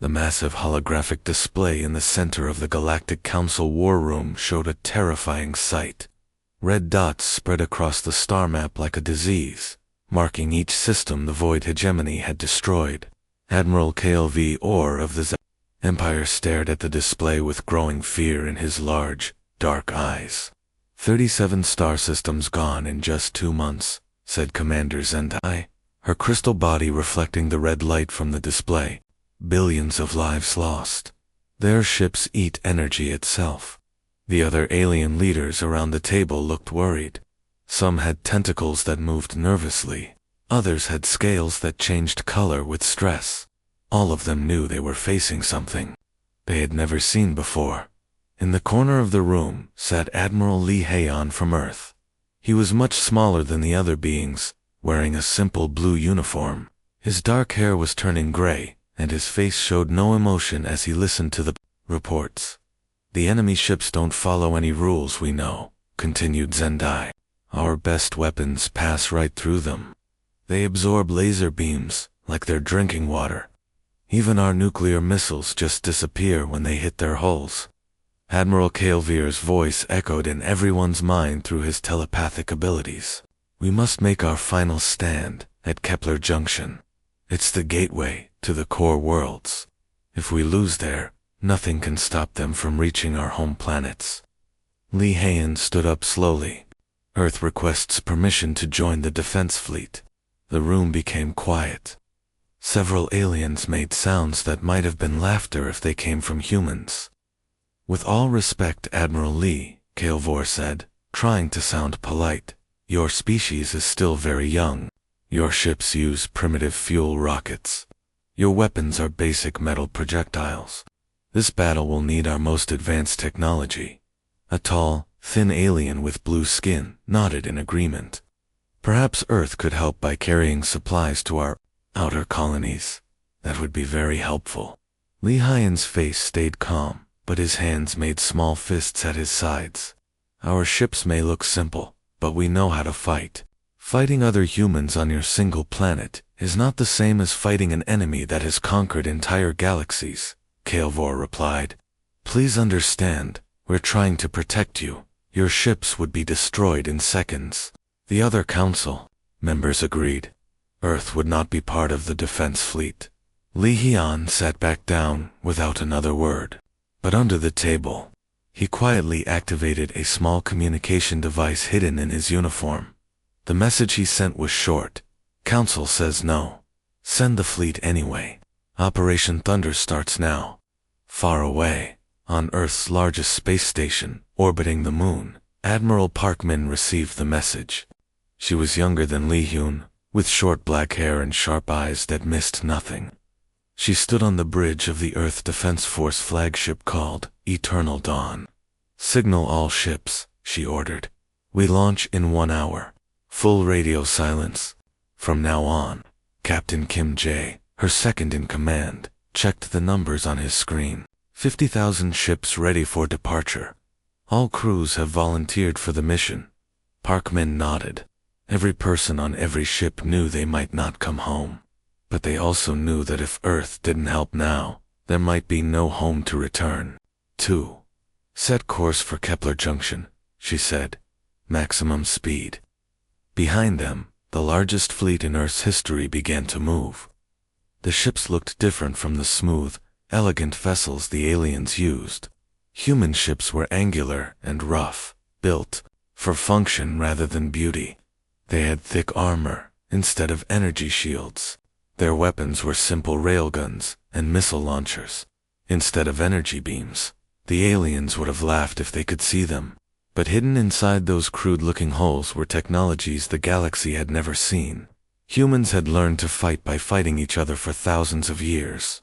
The massive holographic display in the center of the Galactic Council war room showed a terrifying sight. Red dots spread across the star map like a disease, marking each system the Void hegemony had destroyed. Admiral HFY Orr of the Empire stared at the display with growing fear in his large, dark eyes. 37 star systems gone in just 2 months, said Commander Zendai, her crystal body reflecting the red light from the display. Billions of lives lost. Their ships eat energy itself. The other alien leaders around the table looked worried. Some had tentacles that moved nervously. Others had scales that changed color with stress. All of them knew they were facing something they had never seen before. In the corner of the room sat Admiral Lee Haon from Earth. He was much smaller than the other beings, wearing a simple blue uniform. His dark hair was turning gray, and his face showed no emotion as he listened to the reports. The enemy ships don't follow any rules we know, continued Zendai. Our best weapons pass right through them. They absorb laser beams, like they're drinking water. Even our nuclear missiles just disappear when they hit their hulls. Admiral HFY's voice echoed in everyone's mind through his telepathic abilities. We must make our final stand at Kepler Junction. It's the gateway to the core worlds. If we lose there, nothing can stop them from reaching our home planets. Lee Haon stood up slowly. Earth requests permission to join the defense fleet. The room became quiet. Several aliens made sounds that might have been laughter if they came from humans. With all respect, Admiral Lee, HFY said, trying to sound polite, your species is still very young. Your ships use primitive fuel rockets. Your weapons are basic metal projectiles. This battle will need our most advanced technology. A tall, thin alien with blue skin nodded in agreement. Perhaps Earth could help by carrying supplies to our outer colonies. That would be very helpful. Lee Haon's face stayed calm, but his hands made small fists at his sides. Our ships may look simple, but we know how to fight. Fighting other humans on your single planet is not the same as fighting an enemy that has conquered entire galaxies, HFY replied. Please understand, we're trying to protect you. Your ships would be destroyed in seconds. The other council members agreed. Earth would not be part of the defense fleet. Lee Haon sat back down without another word. But under the table, he quietly activated a small communication device hidden in his uniform. The message he sent was short. Council says no. Send the fleet anyway. Operation Thunder starts now. Far away, on Earth's largest space station, orbiting the moon, Admiral Parkman received the message. She was younger than Lee Haon, with short black hair and sharp eyes that missed nothing. She stood on the bridge of the Earth Defense Force flagship called Eternal Dawn. Signal all ships, she ordered. We launch in 1 hour. Full radio silence. From now on, Captain Kim Jae, her second in command, checked the numbers on his screen. 50,000 ships ready for departure. All crews have volunteered for the mission. Parkman nodded. Every person on every ship knew they might not come home. But they also knew that if Earth didn't help now, there might be no home to return. 2. Set course for Kepler Junction, she said. Maximum speed. Behind them, the largest fleet in Earth's history began to move. The ships looked different from the smooth, elegant vessels the aliens used. Human ships were angular and rough, built for function rather than beauty. They had thick armor instead of energy shields. Their weapons were simple railguns and missile launchers. Instead of energy beams, the aliens would have laughed if they could see them. But hidden inside those crude-looking holes were technologies the galaxy had never seen. Humans had learned to fight by fighting each other for thousands of years.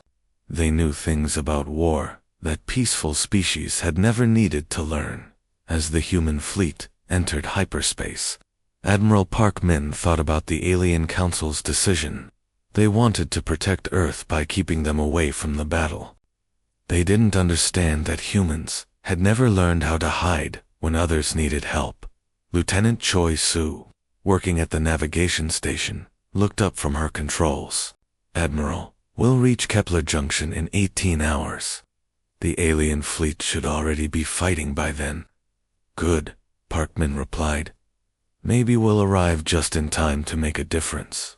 They knew things about war that peaceful species had never needed to learn. As the human fleet entered hyperspace, Admiral Parkman thought about the Alien Council's decision. They wanted to protect Earth by keeping them away from the battle. They didn't understand that humans had never learned how to hide when others needed help. Lieutenant Choi Soo, working at the navigation station, looked up from her controls. Admiral, We'll reach Kepler Junction in 18 hours. The alien fleet should already be fighting by then. Good, Parkman replied. Maybe we'll arrive just in time to make a difference.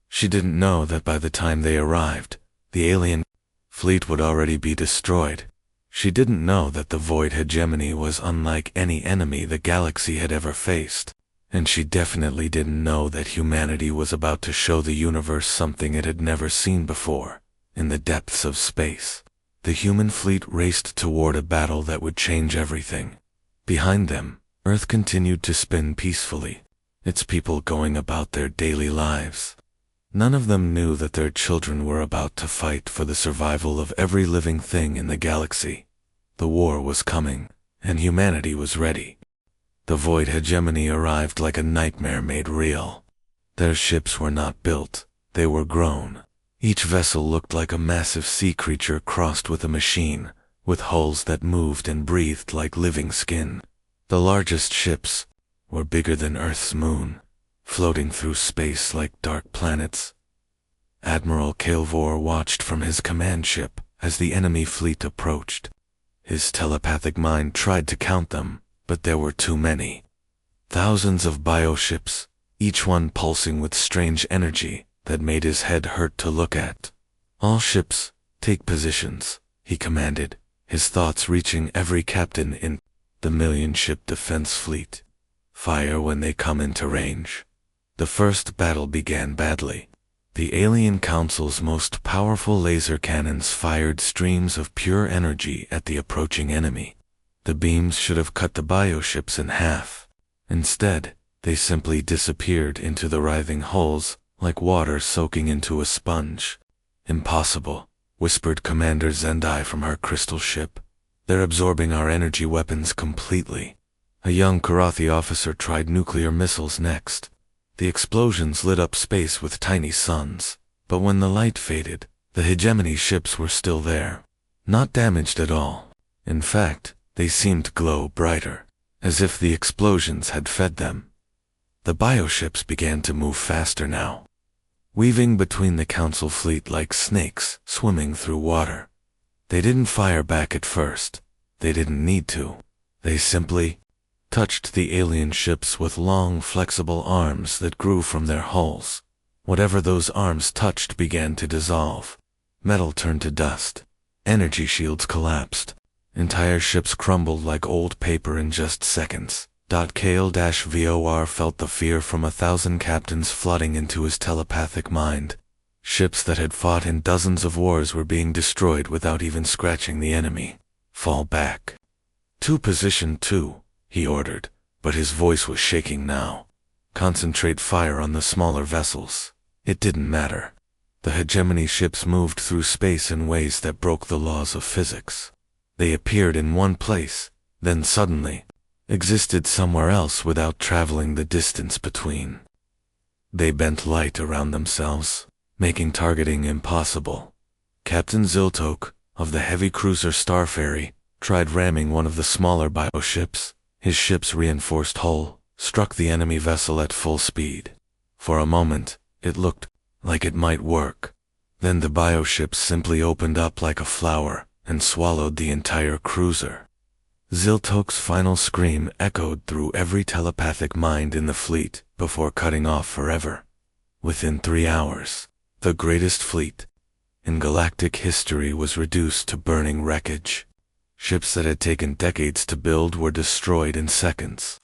She didn't know that by the time they arrived, the alien fleet would already be destroyed. She didn't know that the Void Hegemony was unlike any enemy the galaxy had ever faced. And she definitely didn't know that humanity was about to show the universe something it had never seen before. In the depths of space, the human fleet raced toward a battle that would change everything. Behind them, Earth continued to spin peacefully, its people going about their daily lives. None of them knew that their children were about to fight for the survival of every living thing in the galaxy. The war was coming, and humanity was ready. The Void Hegemony arrived like a nightmare made real. Their ships were not built, they were grown. Each vessel looked like a massive sea creature crossed with a machine, with hulls that moved and breathed like living skin. The largest ships were bigger than Earth's moon, floating through space like dark planets. Admiral Kael'vor watched from his command ship as the enemy fleet approached. His telepathic mind tried to count them, but there were too many. Thousands of bioships, each one pulsing with strange energy that made his head hurt to look at. All ships, take positions, he commanded, his thoughts reaching every captain in the million-ship defense fleet. Fire when they come into range. The first battle began badly. The Alien Council's most powerful laser cannons fired streams of pure energy at the approaching enemy. The beams should have cut the bioships in half. Instead, they simply disappeared into the writhing hulls like water soaking into a sponge. Impossible, whispered Commander Zendai from her crystal ship. They're absorbing our energy weapons completely. A young Karathi officer tried nuclear missiles next. The explosions lit up space with tiny suns, but when the light faded, the hegemony ships were still there. Not damaged at all. In fact, they seemed to glow brighter, as if the explosions had fed them. The bioships began to move faster now, weaving between the council fleet like snakes swimming through water. They didn't fire back at first. They didn't need to. They simply touched the alien ships with long, flexible arms that grew from their hulls. Whatever those arms touched began to dissolve. Metal turned to dust. Energy shields collapsed. Entire ships crumbled like old paper in just seconds. Kael-Vor felt the fear from 1,000 captains flooding into his telepathic mind. Ships that had fought in dozens of wars were being destroyed without even scratching the enemy. Fall back. To position 2, he ordered, but his voice was shaking now. Concentrate fire on the smaller vessels. It didn't matter. The hegemony ships moved through space in ways that broke the laws of physics. They appeared in one place, then suddenly existed somewhere else without traveling the distance between. They bent light around themselves, making targeting impossible. Captain Ziltok, of the heavy cruiser Starfairy, tried ramming one of the smaller bioships. His ship's reinforced hull struck the enemy vessel at full speed. For a moment, it looked like it might work. Then the bioship simply opened up like a flower and swallowed the entire cruiser. Ziltok's final scream echoed through every telepathic mind in the fleet before cutting off forever. Within 3 hours, the greatest fleet in galactic history was reduced to burning wreckage. Ships that had taken decades to build were destroyed in seconds.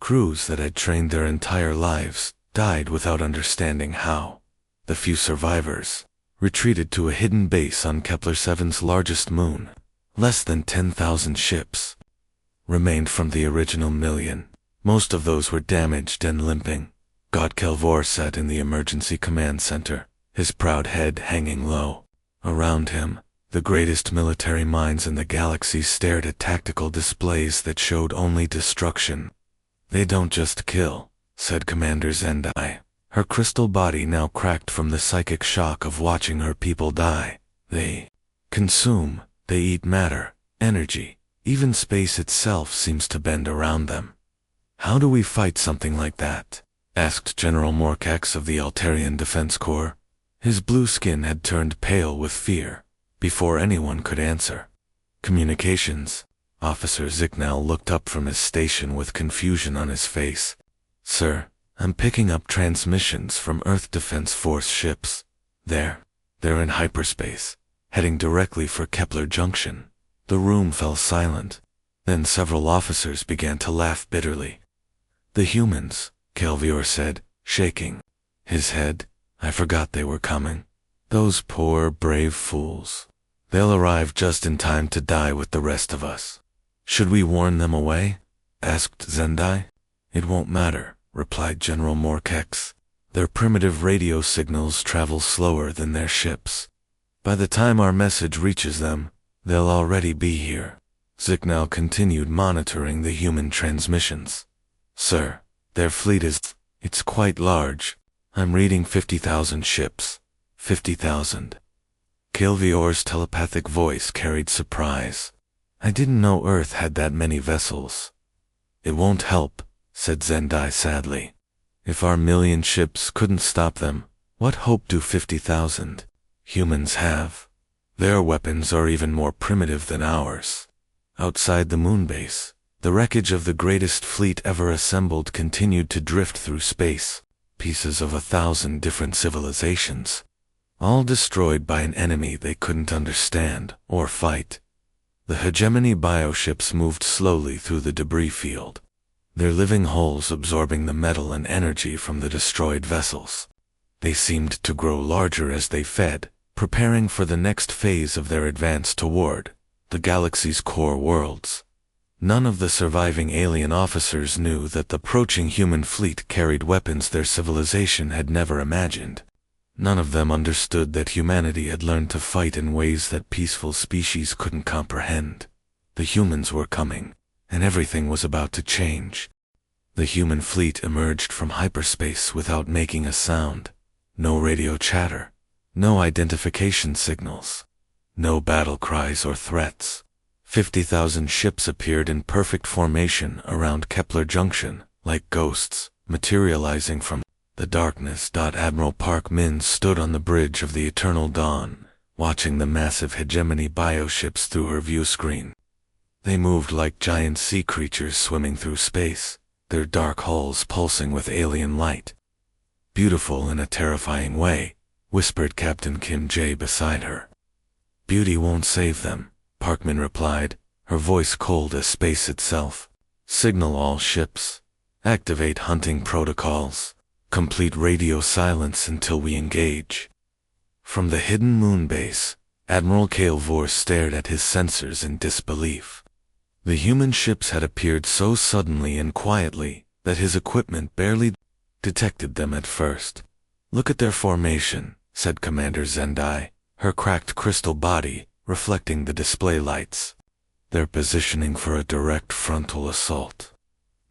Crews that had trained their entire lives died without understanding how. The few survivors retreated to a hidden base on Kepler-7's largest moon. Less than 10,000 ships remained from the original million. Most of those were damaged and limping. God Kael'vor sat in the emergency command center, his proud head hanging low. Around him, the greatest military minds in the galaxy stared at tactical displays that showed only destruction. They don't just kill, said Commander Zendai, her crystal body now cracked from the psychic shock of watching her people die. They consume, they eat matter, energy, even space itself seems to bend around them. How do we fight something like that? Asked General Morcax of the Altarian Defense Corps. His blue skin had turned pale with fear before anyone could answer. Communications. Officer Zicknell looked up from his station with confusion on his face. Sir, I'm picking up transmissions from Earth Defense Force ships. They're in hyperspace, heading directly for Kepler Junction. The room fell silent. Then several officers began to laugh bitterly. The humans, Kelvior said, shaking his head. I forgot they were coming. Those poor, brave fools. They'll arrive just in time to die with the rest of us. Should we warn them away? Asked Zendai. It won't matter, replied General Morkex. Their primitive radio signals travel slower than their ships. By the time our message reaches them, they'll already be here. Zicknell continued monitoring the human transmissions. Sir, their fleet it's quite large. I'm reading 50,000 ships. 50,000. Kelvior's telepathic voice carried surprise. I didn't know Earth had that many vessels. It won't help, said Zendai sadly. If our million ships couldn't stop them, what hope do 50,000 humans have? Their weapons are even more primitive than ours. Outside the moonbase, the wreckage of the greatest fleet ever assembled continued to drift through space, pieces of 1,000 different civilizations, all destroyed by an enemy they couldn't understand or fight. The hegemony bioships moved slowly through the debris field, their living holes absorbing the metal and energy from the destroyed vessels. They seemed to grow larger as they fed, preparing for the next phase of their advance toward the galaxy's core worlds. None of the surviving alien officers knew that the approaching human fleet carried weapons their civilization had never imagined. None of them understood that humanity had learned to fight in ways that peaceful species couldn't comprehend. The humans were coming, and everything was about to change. The human fleet emerged from hyperspace without making a sound. No radio chatter, no identification signals, no battle cries or threats. 50,000 ships appeared in perfect formation around Kepler Junction, like ghosts, materializing from the darkness. Admiral Park Min stood on the bridge of the Eternal Dawn, watching the massive hegemony bioships through her view screen. They moved like giant sea creatures swimming through space, their dark hulls pulsing with alien light. Beautiful in a terrifying way, whispered Captain Kim Jae beside her. Beauty won't save them, Parkman replied, her voice cold as space itself. Signal all ships. Activate hunting protocols. Complete radio silence until we engage. From the hidden moon base, Admiral Kelvior stared at his sensors in disbelief. The human ships had appeared so suddenly and quietly that his equipment barely detected them at first. Look at their formation, said Commander Zendai, her cracked crystal body reflecting the display lights. They're positioning for a direct frontal assault.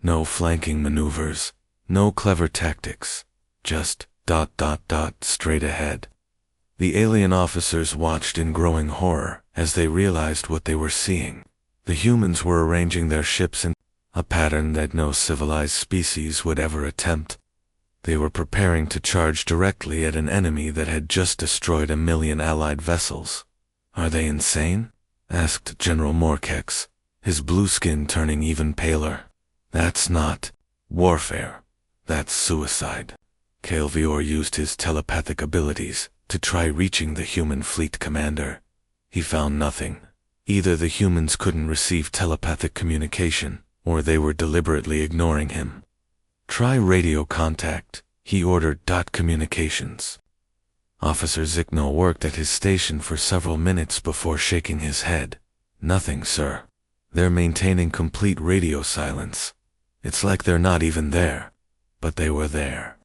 No flanking maneuvers, no clever tactics, just ... straight ahead. The alien officers watched in growing horror as they realized what they were seeing. The humans were arranging their ships in a pattern that no civilized species would ever attempt. They were preparing to charge directly at an enemy that had just destroyed 1 million allied vessels. Are they insane? Asked General Morkex, his blue skin turning even paler. That's not warfare. That's suicide. Kelvior used his telepathic abilities to try reaching the human fleet commander. He found nothing. Either the humans couldn't receive telepathic communication, or they were deliberately ignoring him. Try radio contact, he ordered. Communications. Officer Zicknell worked at his station for several minutes before shaking his head. Nothing, sir. They're maintaining complete radio silence. It's like they're not even there. But they were there.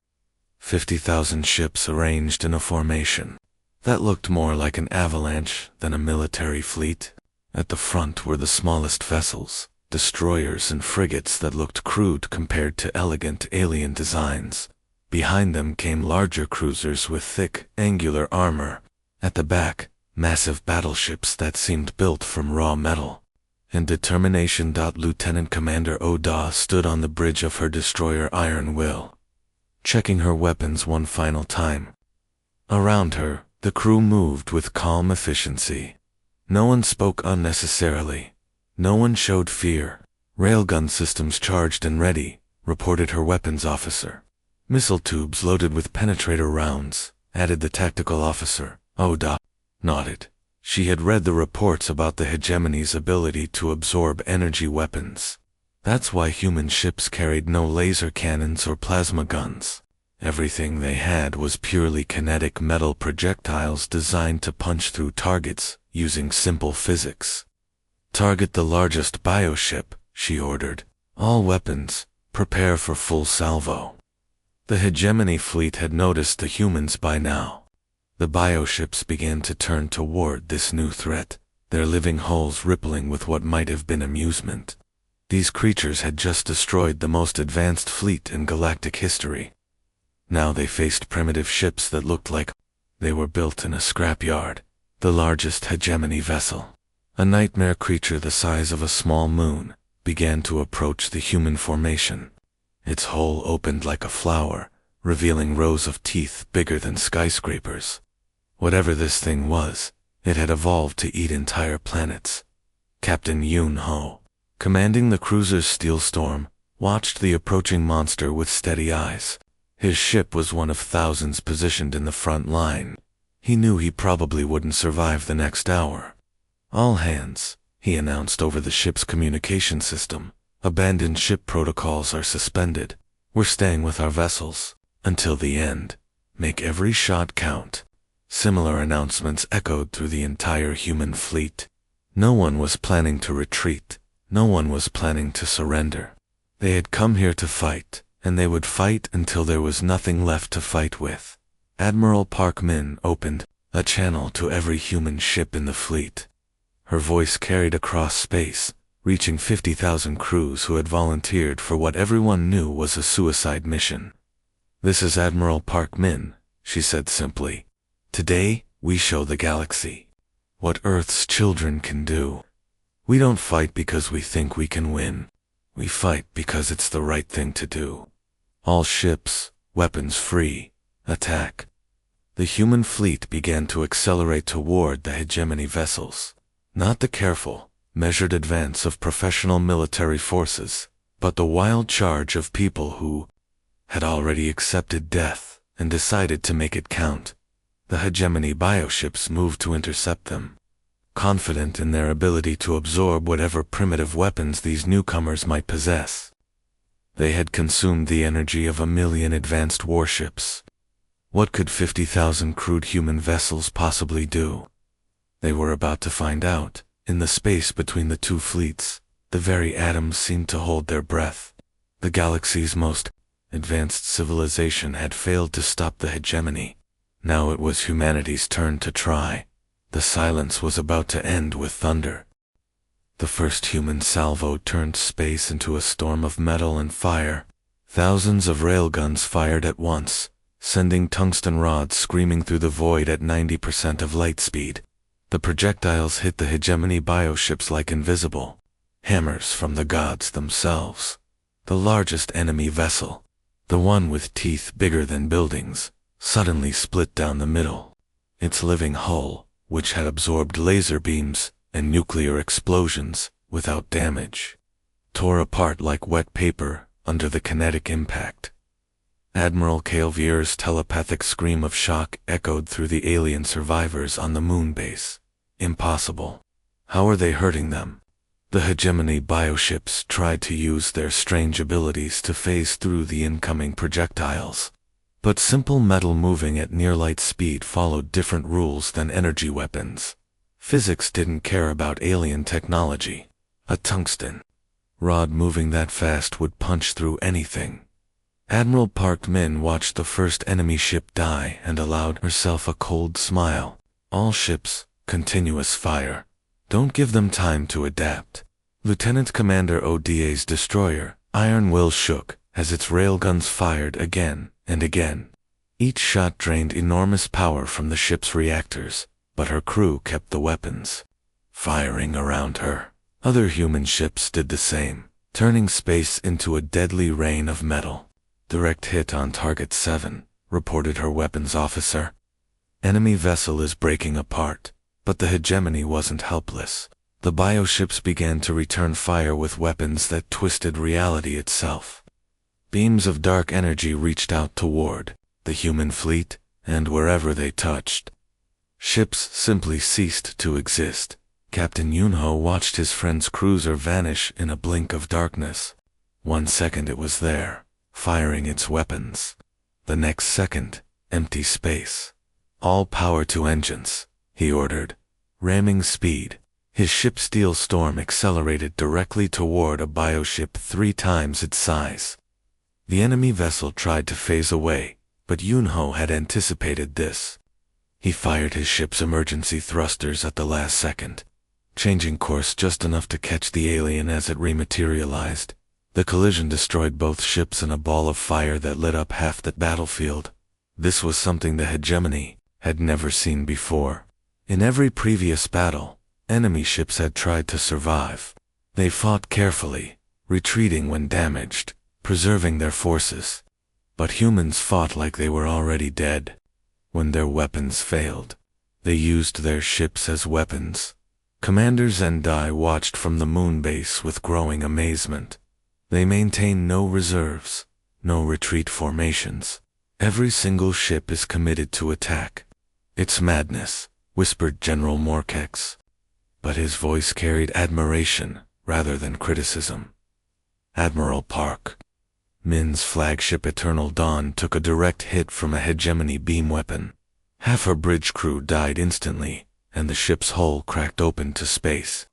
50,000 ships arranged in a formation. That looked more like an avalanche than a military fleet. At the front were the smallest vessels, destroyers and frigates that looked crude compared to elegant alien designs. Behind them came larger cruisers with thick, angular armor. At the back, massive battleships that seemed built from raw metal. In determination. Lieutenant Commander Oda stood on the bridge of her destroyer Iron Will, checking her weapons one final time. Around her, the crew moved with calm efficiency. No one spoke unnecessarily. No one showed fear. Railgun systems charged and ready, reported her weapons officer. Missile tubes loaded with penetrator rounds, added the tactical officer. Oda nodded. She had read the reports about the hegemony's ability to absorb energy weapons. That's why human ships carried no laser cannons or plasma guns. Everything they had was purely kinetic metal projectiles designed to punch through targets using simple physics. Target the largest bioship, she ordered. All weapons, prepare for full salvo. The hegemony fleet had noticed the humans by now. The bioships began to turn toward this new threat, their living hulls rippling with what might have been amusement. These creatures had just destroyed the most advanced fleet in galactic history. Now they faced primitive ships that looked like they were built in a scrapyard. The largest hegemony vessel, a nightmare creature the size of a small moon, began to approach the human formation. Its hull opened like a flower, revealing rows of teeth bigger than skyscrapers. Whatever this thing was, it had evolved to eat entire planets. Captain Yoon Ho, commanding the cruiser's Steel Storm, watched the approaching monster with steady eyes. His ship was one of thousands positioned in the front line. He knew he probably wouldn't survive the next hour. All hands, he announced over the ship's communication system. Abandoned ship protocols are suspended. We're staying with our vessels until the end. Make every shot count. Similar announcements echoed through the entire human fleet. No one was planning to retreat. No one was planning to surrender. They had come here to fight, and they would fight until there was nothing left to fight with. Admiral Park Min opened a channel to every human ship in the fleet. Her voice carried across space, reaching 50,000 crews who had volunteered for what everyone knew was a suicide mission. This is Admiral Park Min, she said simply. Today, we show the galaxy what Earth's children can do. We don't fight because we think we can win. We fight because it's the right thing to do. All ships, weapons free, attack. The human fleet began to accelerate toward the hegemony vessels. Not the careful, measured advance of professional military forces, but the wild charge of people who had already accepted death and decided to make it count. The hegemony bioships moved to intercept them, confident in their ability to absorb whatever primitive weapons these newcomers might possess. They had consumed the energy of 1,000,000 advanced warships. What could 50,000 crude human vessels possibly do? They were about to find out. In the space between the two fleets, the very atoms seemed to hold their breath. The galaxy's most advanced civilization had failed to stop the hegemony. Now it was humanity's turn to try. The silence was about to end with thunder. The first human salvo turned space into a storm of metal and fire. Thousands of railguns fired at once, sending tungsten rods screaming through the void at 90% of light speed. The projectiles hit the hegemony bioships like invisible hammers from the gods themselves. The largest enemy vessel, the one with teeth bigger than buildings, suddenly split down the middle. Its living hull, which had absorbed laser beams and nuclear explosions without damage, tore apart like wet paper under the kinetic impact. Admiral Calevier's telepathic scream of shock echoed through the alien survivors on the moon base. Impossible. How are they hurting them? The hegemony bioships tried to use their strange abilities to phase through the incoming projectiles. But simple metal moving at near-light speed followed different rules than energy weapons. Physics didn't care about alien technology. A tungsten rod moving that fast would punch through anything. Admiral Park Min watched the first enemy ship die and allowed herself a cold smile. All ships, continuous fire. Don't give them time to adapt. Lieutenant Commander Oda's destroyer, Iron Will, shook as its railguns fired again and again. Each shot drained enormous power from the ship's reactors, but her crew kept the weapons firing around her. Other human ships did the same, turning space into a deadly rain of metal. Direct hit on target 7, reported her weapons officer. Enemy vessel is breaking apart. But the hegemony wasn't helpless. The bioships began to return fire with weapons that twisted reality itself. Beams of dark energy reached out toward the human fleet, and wherever they touched, ships simply ceased to exist. Captain Yunho watched his friend's cruiser vanish in a blink of darkness. 1 second it was there, firing its weapons. The next second, empty space. All power to engines, he ordered. Ramming speed, his ship Steel Storm accelerated directly toward a bioship 3 times its size. The enemy vessel tried to phase away, but Yunho had anticipated this. He fired his ship's emergency thrusters at the last second, changing course just enough to catch the alien as it rematerialized. The collision destroyed both ships in a ball of fire that lit up half the battlefield. This was something the hegemony had never seen before. In every previous battle, enemy ships had tried to survive. They fought carefully, retreating when damaged, preserving their forces. But humans fought like they were already dead. When their weapons failed, they used their ships as weapons. Commander Zendai watched from the moon base with growing amazement. They maintain no reserves, no retreat formations. Every single ship is committed to attack. It's madness, whispered General Morkex. But his voice carried admiration rather than criticism. Admiral Park Min's flagship Eternal Dawn took a direct hit from a hegemony beam weapon. Half her bridge crew died instantly, and the ship's hull cracked open to space.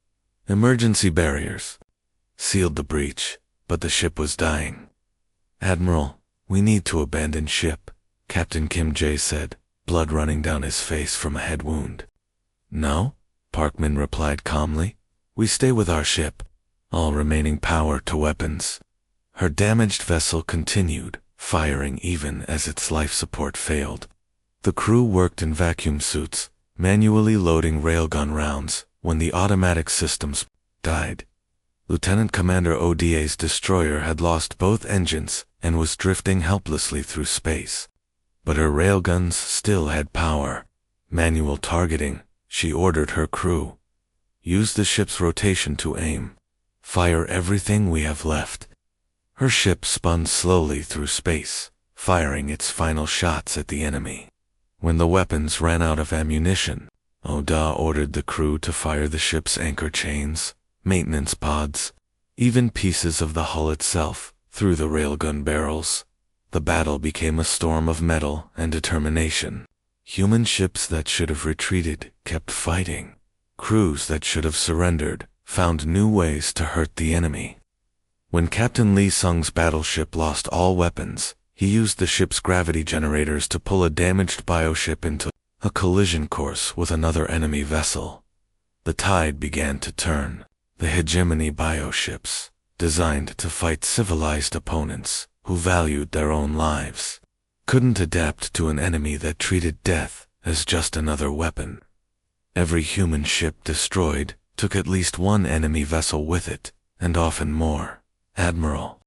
Emergency barriers sealed the breach, but the ship was dying. Admiral, we need to abandon ship, Captain Kim Jae said, blood running down his face from a head wound. No, Parkman replied calmly. We stay with our ship. All remaining power to weapons. Her damaged vessel continued, firing even as its life support failed. The crew worked in vacuum suits, manually loading railgun rounds, when the automatic systems died. Lieutenant Commander Oda's destroyer had lost both engines and was drifting helplessly through space. But her railguns still had power. Manual targeting, she ordered her crew. Use the ship's rotation to aim. Fire everything we have left. Her ship spun slowly through space, firing its final shots at the enemy. When the weapons ran out of ammunition, Oda ordered the crew to fire the ship's anchor chains, maintenance pods, even pieces of the hull itself, through the railgun barrels. The battle became a storm of metal and determination. Human ships that should have retreated kept fighting. Crews that should have surrendered found new ways to hurt the enemy. When Captain Lee Sung's battleship lost all weapons, he used the ship's gravity generators to pull a damaged bioship into a collision course with another enemy vessel. The tide began to turn. The hegemony bioships, designed to fight civilized opponents who valued their own lives, couldn't adapt to an enemy that treated death as just another weapon. Every human ship destroyed took at least one enemy vessel with it, and often more. Admiral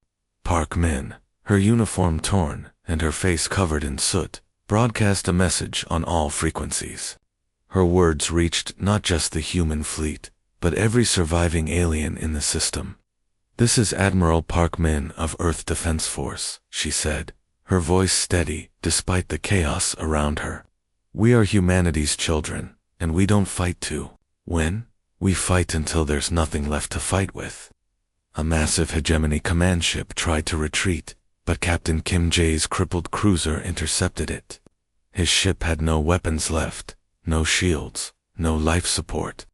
Park Min, her uniform torn and her face covered in soot, broadcast a message on all frequencies. Her words reached not just the human fleet, but every surviving alien in the system. This is Admiral Park Min of Earth Defense Force, she said, her voice steady despite the chaos around her. We are humanity's children, and we don't fight to win. We fight until there's nothing left to fight with. A massive hegemony command ship tried to retreat, but Captain Kim Jae's crippled cruiser intercepted it. His ship had no weapons left, no shields, no life support,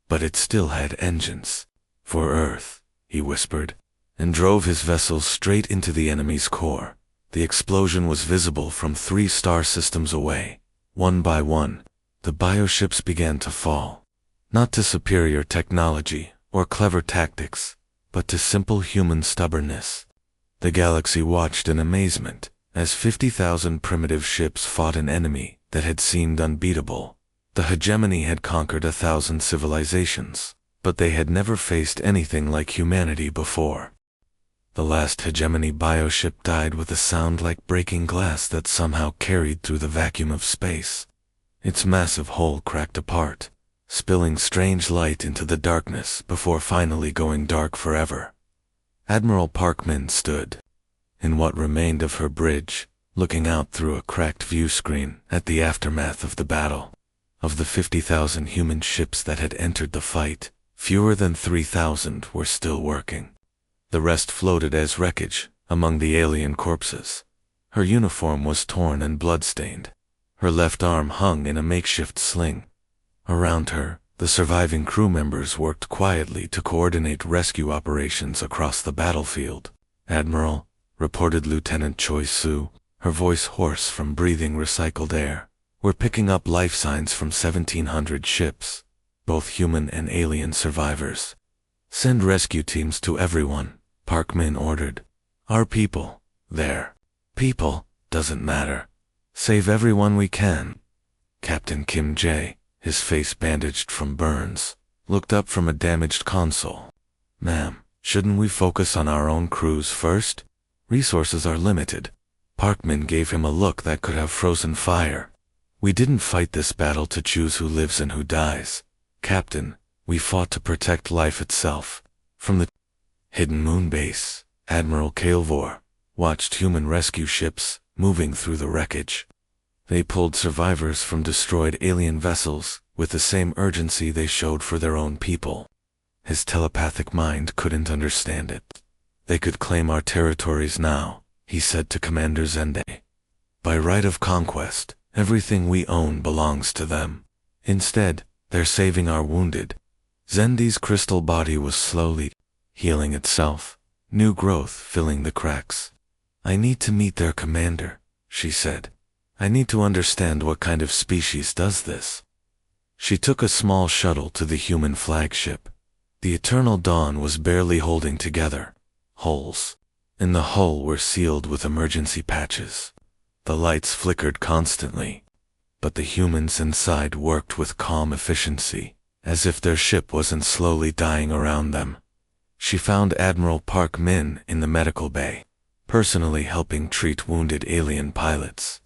but it still had engines. For Earth, he whispered, and drove his vessel straight into the enemy's core. The explosion was visible from 3 star systems away. One by one, the bioships began to fall. Not to superior technology or clever tactics, but to simple human stubbornness. The galaxy watched in amazement as 50,000 primitive ships fought an enemy that had seemed unbeatable. The hegemony had conquered 1,000 civilizations, but they had never faced anything like humanity before. The last hegemony bioship died with a sound like breaking glass that somehow carried through the vacuum of space. Its massive hull cracked apart, spilling strange light into the darkness before finally going dark forever. Admiral Parkman stood in what remained of her bridge, looking out through a cracked view screen at the aftermath of the battle. Of the 50,000 human ships that had entered the fight, fewer than 3,000 were still working. The rest floated as wreckage among the alien corpses. Her uniform was torn and blood-stained. Her left arm hung in a makeshift sling. Around her, the surviving crew members worked quietly to coordinate rescue operations across the battlefield. "Admiral," reported Lieutenant Choi Soo, her voice hoarse from breathing recycled air, "we're picking up life signs from 1,700 ships, both human and alien survivors. Send rescue teams to everyone," Parkman ordered. "Our people, their people, doesn't matter. Save everyone we can." Captain Kim Jae, his face bandaged from burns, looked up from a damaged console. "Ma'am, shouldn't we focus on our own crews first? Resources are limited." Parkman gave him a look that could have frozen fire. "We didn't fight this battle to choose who lives and who dies, Captain. We fought to protect life itself." From the hidden moon base, Admiral Kaelvor watched human rescue ships moving through the wreckage. They pulled survivors from destroyed alien vessels with the same urgency they showed for their own people. His telepathic mind couldn't understand it. "They could claim our territories now," he said to Commander Zende. "By right of conquest, everything we own belongs to them. Instead, they're saving our wounded." Zende's crystal body was slowly healing itself, new growth filling the cracks. "I need to meet their commander," she said. "I need to understand what kind of species does this." She took a small shuttle to the human flagship. The Eternal Dawn was barely holding together. Holes in the hull were sealed with emergency patches. The lights flickered constantly, but the humans inside worked with calm efficiency, as if their ship wasn't slowly dying around them. She found Admiral Park Min in the medical bay, personally helping treat wounded alien pilots.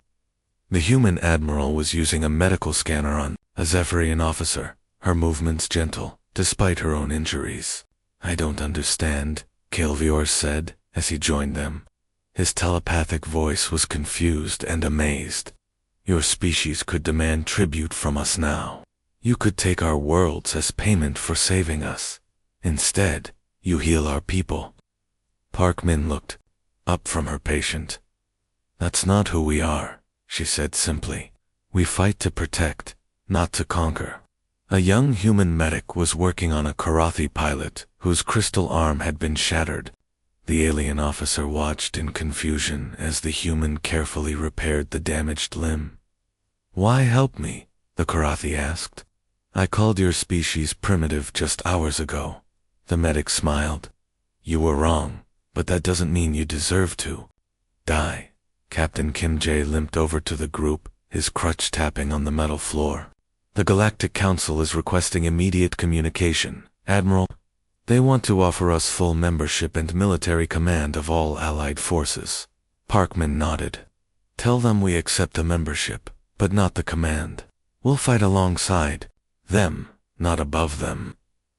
The human admiral was using a medical scanner on a Zephyrian officer, her movements gentle, despite her own injuries. "I don't understand," Kaelvor said, as he joined them. His telepathic voice was confused and amazed. "Your species could demand tribute from us now. You could take our worlds as payment for saving us. Instead, you heal our people." Parkman looked up from her patient. "That's not who we are," she said simply. "We fight to protect, not to conquer." A young human medic was working on a Karathi pilot whose crystal arm had been shattered. The alien officer watched in confusion as the human carefully repaired the damaged limb. "Why help me?" the Karathi asked. "I called your species primitive just hours ago." The medic smiled. "You were wrong, but that doesn't mean you deserve to die." Captain Kim Jae limped over to the group, his crutch tapping on the metal floor. "The Galactic Council is requesting immediate communication, Admiral. They want to offer us full membership and military command of all Allied forces." Parkman nodded. "Tell them we accept the membership, but not the command. We'll fight alongside them, not above them."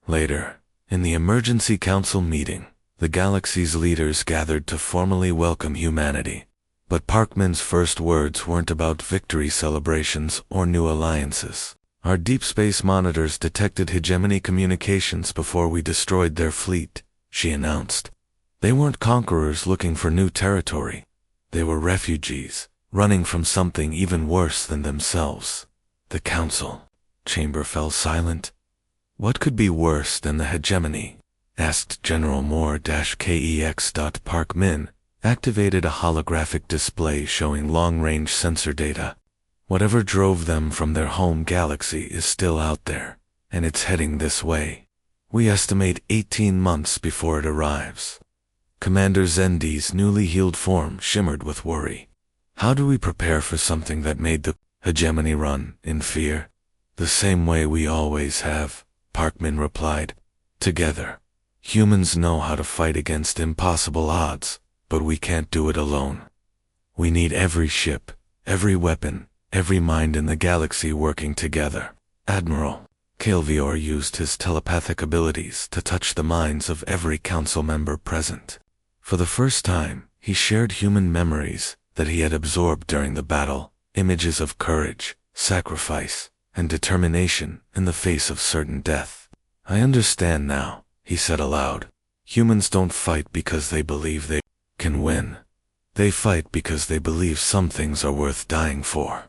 Later, in the Emergency Council meeting, the galaxy's leaders gathered to formally welcome humanity. But Parkman's first words weren't about victory celebrations or new alliances. "Our deep space monitors detected hegemony communications before we destroyed their fleet," she announced. "They weren't conquerors looking for new territory. They were refugees, running from something even worse than themselves." The council chamber fell silent. "What could be worse than the hegemony?" asked General Moore-KEX. Parkman activated a holographic display showing long-range sensor data. "Whatever drove them from their home galaxy is still out there, and it's heading this way. We estimate 18 months before it arrives." Commander Zende's newly healed form shimmered with worry. "How do we prepare for something that made the hegemony run in fear?" "The same way we always have," Parkman replied. "Together. Humans know how to fight against impossible odds, but we can't do it alone. We need every ship, every weapon, every mind in the galaxy working together. Admiral Calvior used his telepathic abilities to touch the minds of every council member present. For the first time, he shared human memories that he had absorbed during the battle, images of courage, sacrifice, and determination in the face of certain death. "I understand now," he said aloud. "Humans don't fight because they believe they can win. They fight because they believe some things are worth dying for."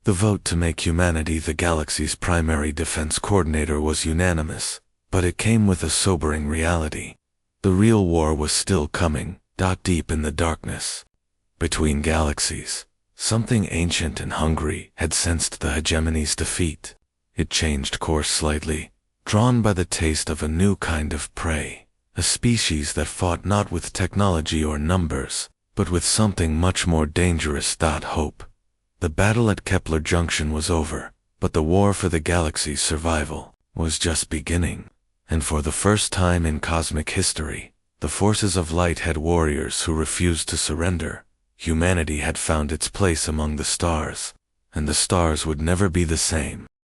The vote to make humanity the galaxy's primary defense coordinator was unanimous, but it came with a sobering reality. The real war was still coming, deep in the darkness. Between galaxies, something ancient and hungry had sensed the hegemony's defeat. It changed course slightly, drawn by the taste of a new kind of prey, a species that fought not with technology or numbers, but with something much more dangerous, hope. The battle at Kepler Junction was over, but the war for the galaxy's survival was just beginning. And for the first time in cosmic history, the forces of light had warriors who refused to surrender. Humanity had found its place among the stars, and the stars would never be the same.